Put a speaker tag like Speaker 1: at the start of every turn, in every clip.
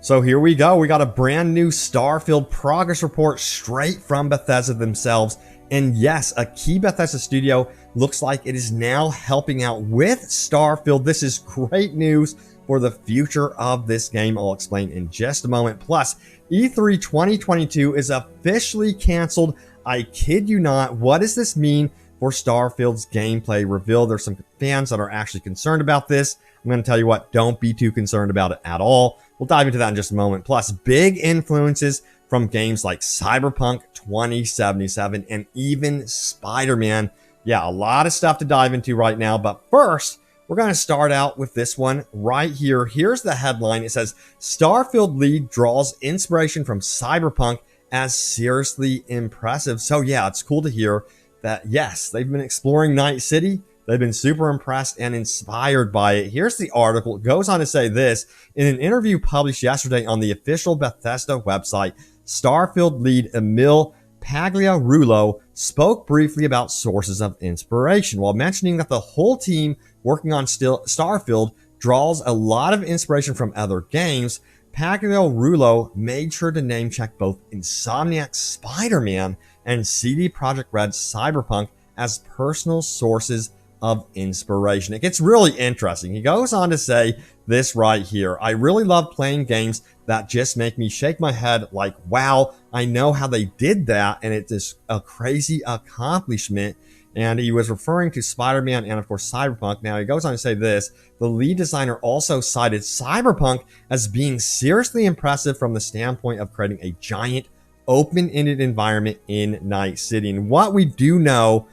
Speaker 1: So here we go. We got a brand new Starfield progress report straight from Bethesda themselves. And yes, a key Bethesda studio looks like it is now helping out with Starfield. This is great news for the future of this game. I'll explain in just a moment. Plus, E3 2022 is officially canceled. I kid you not. What does this mean for Starfield's gameplay reveal? There's some fans that are actually concerned about this. I'm going to tell you what, don't be too concerned about it at all. We'll dive into that in just a moment. Plus, big influences from games like Cyberpunk 2077 and even Spider-Man. Yeah, a lot of stuff to dive into right now. But first, we're going to start out with this one right here. Here's the headline. It says, Starfield lead draws inspiration from Cyberpunk as seriously impressive. So yeah, it's cool to hear that, yes, they've been exploring Night City. They've been super impressed and inspired by it. Here's the article. It goes on to say this. In an interview published yesterday on the official Bethesda website, Starfield lead Emil Pagliarulo spoke briefly about sources of inspiration while mentioning that the whole team working on Starfield draws a lot of inspiration from other games. Pagliarulo made sure to name check both Insomniac's Spider-Man and CD Projekt Red's Cyberpunk as personal sources of inspiration. It gets really interesting. He goes on to say this right here. I really love playing games that just make me shake my head like, wow, I know how they did that. And it is a crazy accomplishment. And he was referring to Spider-Man and, of course, Cyberpunk. Now, he goes on to say this. The lead designer also cited Cyberpunk as being seriously impressive from the standpoint of creating a giant open-ended environment in Night City. And what we do know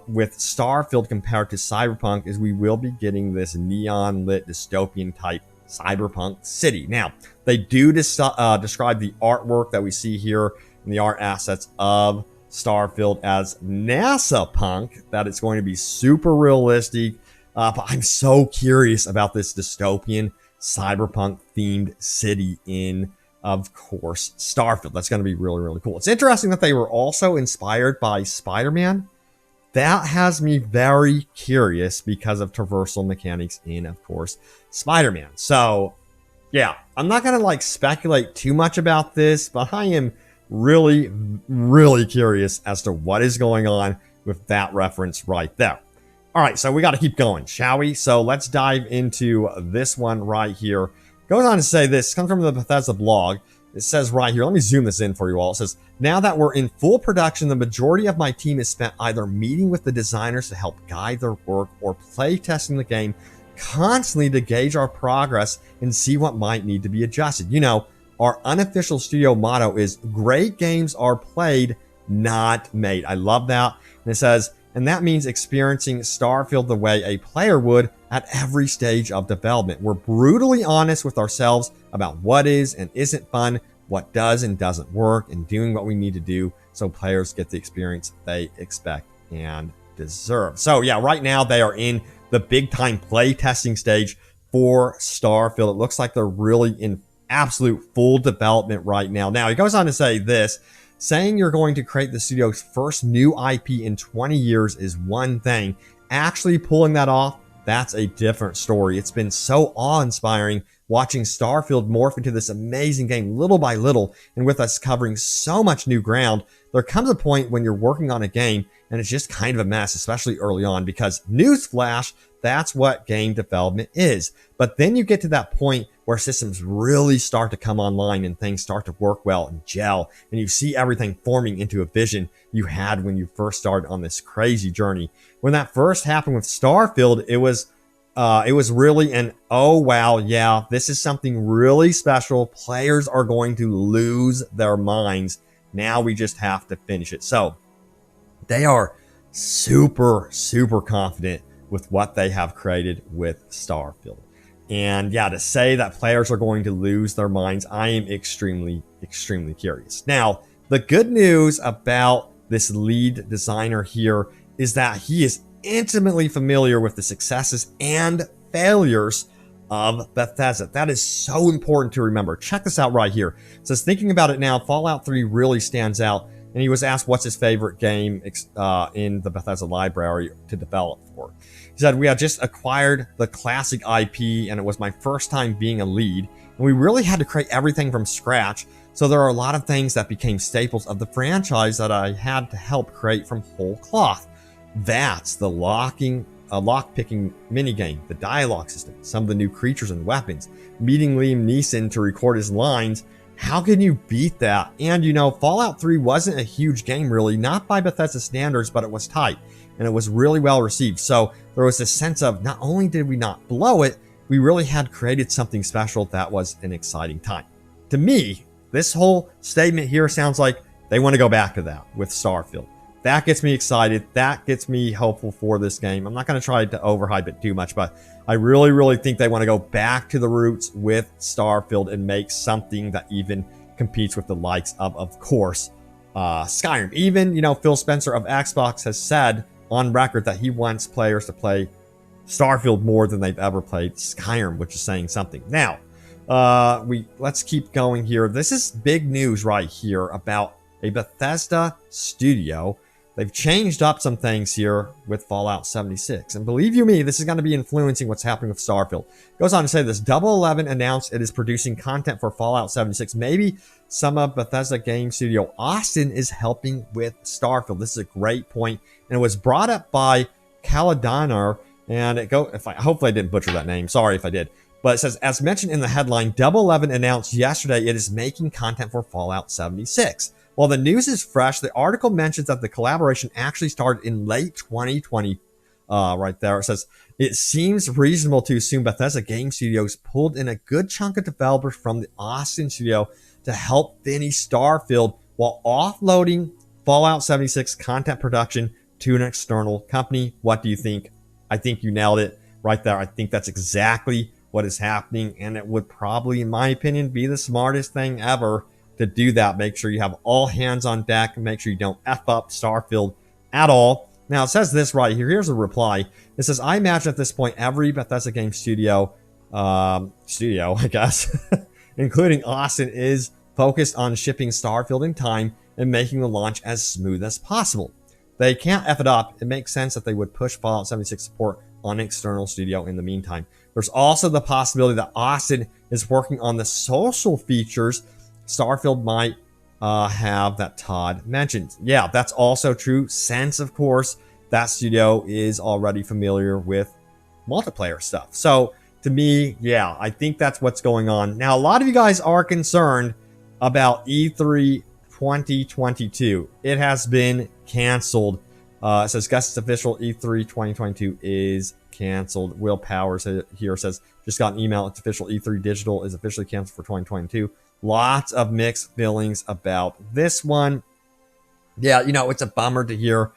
Speaker 1: with Starfield compared to Cyberpunk is we will be getting this neon-lit dystopian type cyberpunk city. Now, they do describe the artwork that we see here in the art assets of Starfield as NASA punk, that it's going to be super realistic. But I'm so curious about this dystopian cyberpunk themed city in, of course, Starfield. That's going to be really, really cool. It's interesting that they were also inspired by Spider-Man. That has me very curious because of traversal mechanics in, of course, Spider-Man. So, yeah, I'm not going to speculate too much about this, but I am really, really curious as to what is going on with that reference right there. All right, so we got to keep going, shall we? So let's dive into this one right here. Goes on to say this, comes from the Bethesda blog. It says right here, let me zoom this in for you all. It says, now that we're in full production, the majority of my team is spent either meeting with the designers to help guide their work or play testing the game constantly to gauge our progress and see what might need to be adjusted. You know, our unofficial studio motto is great games are played, not made. I love that. And it says, and that means experiencing Starfield the way a player would at every stage of development. We're brutally honest with ourselves about what is and isn't fun, what does and doesn't work, and doing what we need to do so players get the experience they expect and deserve. So yeah, right now they are in the big time play testing stage for Starfield. It looks like they're really in absolute full development right now. Now, he goes on to say this. Saying you're going to create the studio's first new IP in 20 years is one thing. Actually pulling that off, that's a different story. It's been so awe-inspiring watching Starfield morph into this amazing game little by little, and with us covering so much new ground, there comes a point when you're working on a game and it's just kind of a mess, especially early on, because newsflash, that's what game development is. But then you get to that point where systems really start to come online and things start to work well and gel, and you see everything forming into a vision you had when you first started on this crazy journey. When that first happened with Starfield, it was really an, oh wow, yeah, this is something really special. Players are going to lose their minds. Now we just have to finish it. So they are super, super confident with what they have created with Starfield. And yeah, to say that players are going to lose their minds, I am extremely, extremely curious. Now, the good news about this lead designer here is that he is intimately familiar with the successes and failures of Bethesda. That is so important to remember. Check this out right here. It says, thinking about it now, Fallout 3 really stands out and he was asked what's his favorite game in the Bethesda library to develop for. He said, "We had just acquired the classic IP, and it was my first time being a lead, and we really had to create everything from scratch, so there are a lot of things that became staples of the franchise that I had to help create from whole cloth. That's the lock-picking minigame, the dialogue system, some of the new creatures and weapons, meeting Liam Neeson to record his lines. How can you beat that?" And you know, Fallout 3 wasn't a huge game really, not by Bethesda standards, but it was tight, and it was really well received. So there was this sense of not only did we not blow it, we really had created something special that was an exciting time. To me, this whole statement here sounds like they want to go back to that with Starfield. That gets me excited. That gets me hopeful for this game. I'm not going to try to overhype it too much, but I really, really think they want to go back to the roots with Starfield and make something that even competes with the likes of course, Skyrim. Even, you know, Phil Spencer of Xbox has said on record that he wants players to play Starfield more than they've ever played Skyrim, which is saying something. Now, let's keep going here. This is big news right here about a Bethesda studio. They've changed up some things here with Fallout 76. And believe you me, this is going to be influencing what's happening with Starfield. It goes on to say this: Double 11 announced it is producing content for Fallout 76. Maybe some of Bethesda game studio Austin is helping with Starfield. This is a great point, and it was brought up by Caladanar. And hopefully I didn't butcher that name. Sorry if I did. But it says, as mentioned in the headline, Double 11 announced yesterday it is making content for Fallout 76. While the news is fresh, the article mentions that the collaboration actually started in late 2020. Right there, it says, it seems reasonable to assume Bethesda Game Studios pulled in a good chunk of developers from the Austin studio to help finish Starfield while offloading Fallout 76 content production to an external company. What do you think? I think you nailed it right there. I think that's exactly what is happening, and it would probably, in my opinion, be the smartest thing ever to do that. Make sure you have all hands on deck and make sure you don't F up Starfield at all. Now, it says this right here. Here's a reply. It says, I imagine at this point, every Bethesda game studio, I guess, including Austin, is focused on shipping Starfield in time and making the launch as smooth as possible. They can't F it up. It makes sense that they would push Fallout 76 support on an external studio in the meantime. There's also the possibility that Austin is working on the social features Starfield might have that Todd mentioned. Yeah, that's also true, since, of course, that studio is already familiar with multiplayer stuff. So, to me, yeah, I think that's what's going on. Now, a lot of you guys are concerned about E3 2022. It has been canceled. It says, guess it's official, E3 2022 is canceled. Will Powers here says, just got an email, it's official, E3 Digital is officially canceled for 2022. Lots of mixed feelings about this one. Yeah, you know, it's a bummer to hear,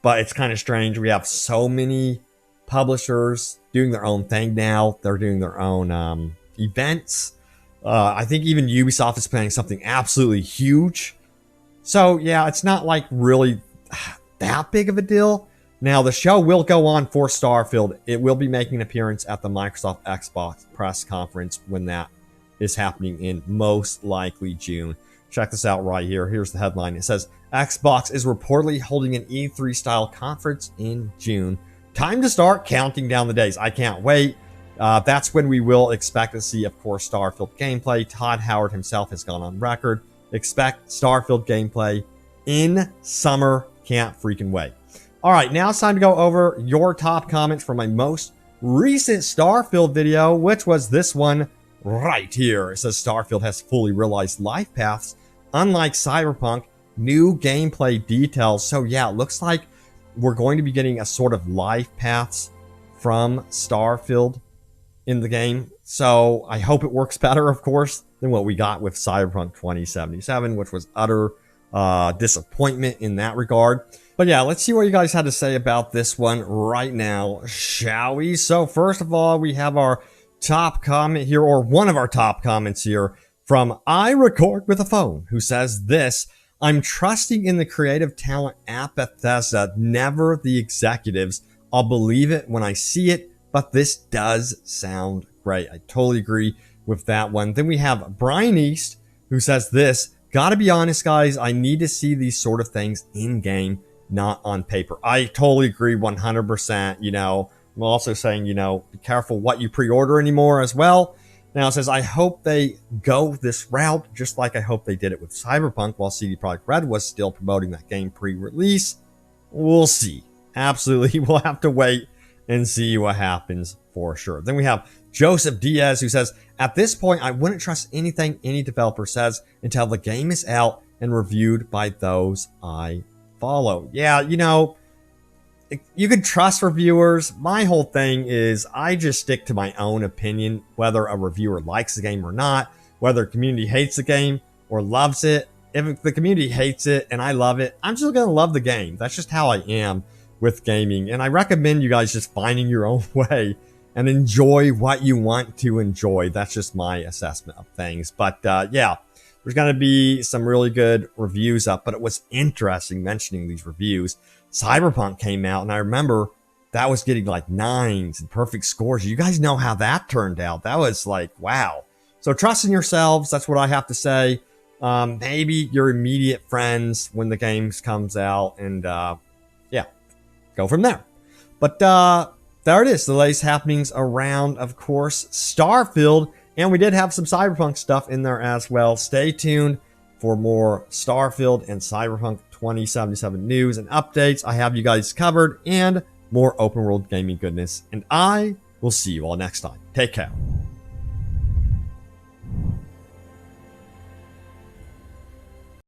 Speaker 1: but it's kind of strange. We have so many publishers doing their own thing now. They're doing their own events. I think even Ubisoft is planning something absolutely huge. So, yeah, it's not like really that big of a deal. Now, the show will go on for Starfield. It will be making an appearance at the Microsoft Xbox press conference when that is happening in most likely June. Check this out right here. Here's the headline. It says, Xbox is reportedly holding an E3 style conference in June. Time to start counting down the days. I can't wait. That's when we will expect to see, of course, Starfield gameplay. Todd Howard himself has gone on record. Expect Starfield gameplay in summer. Can't freaking wait. All right, now it's time to go over your top comments from my most recent Starfield video, which was this one right here. It says Starfield has fully realized life paths. Unlike Cyberpunk, new gameplay details. So yeah, it looks like we're going to be getting a sort of life paths from Starfield in the game. So I hope it works better, of course, than what we got with Cyberpunk 2077, which was utter disappointment in that regard. But yeah, let's see what you guys had to say about this one right now, shall we? So first of all, we have our top comment here, or one of our top comments here, from I Record with a Phone, who says this: I'm trusting in the creative talent at Bethesda, never the executives. I'll believe it when I see it, but this does sound great. I totally agree with that one. Then we have Brian East, who says this: Gotta be honest, guys, I need to see these sort of things in game, not on paper. I totally agree 100%. You know, I'm also saying, you know, be careful what you pre-order anymore as well. Now it says, I hope they go this route, just like I hope they did it with Cyberpunk while CD Projekt Red was still promoting that game pre-release. We'll see. Absolutely. We'll have to wait and see what happens for sure. Then we have Joseph Diaz, who says, at this point, I wouldn't trust anything any developer says until the game is out and reviewed by those I follow. Yeah, you know, you can trust reviewers. My whole thing is I just stick to my own opinion, whether a reviewer likes the game or not, whether the community hates the game or loves it. If the community hates it and I love it, I'm still going to love the game. That's just how I am with gaming. And I recommend you guys just finding your own way and enjoy what you want to enjoy. That's just my assessment of things. But yeah, there's going to be some really good reviews up. But it was interesting mentioning these reviews. Cyberpunk came out, and I remember that was getting like 9s and perfect scores. You guys know how that turned out. That was like, wow. So trust in yourselves. That's what I have to say. Maybe your immediate friends when the game comes out, and yeah, go from there. But there it is, the latest happenings around, of course, Starfield, and we did have some Cyberpunk stuff in there as well. Stay tuned for more Starfield and Cyberpunk 2077 news and updates. I have you guys covered, and more open world gaming goodness, and I will see you all next time. Take care.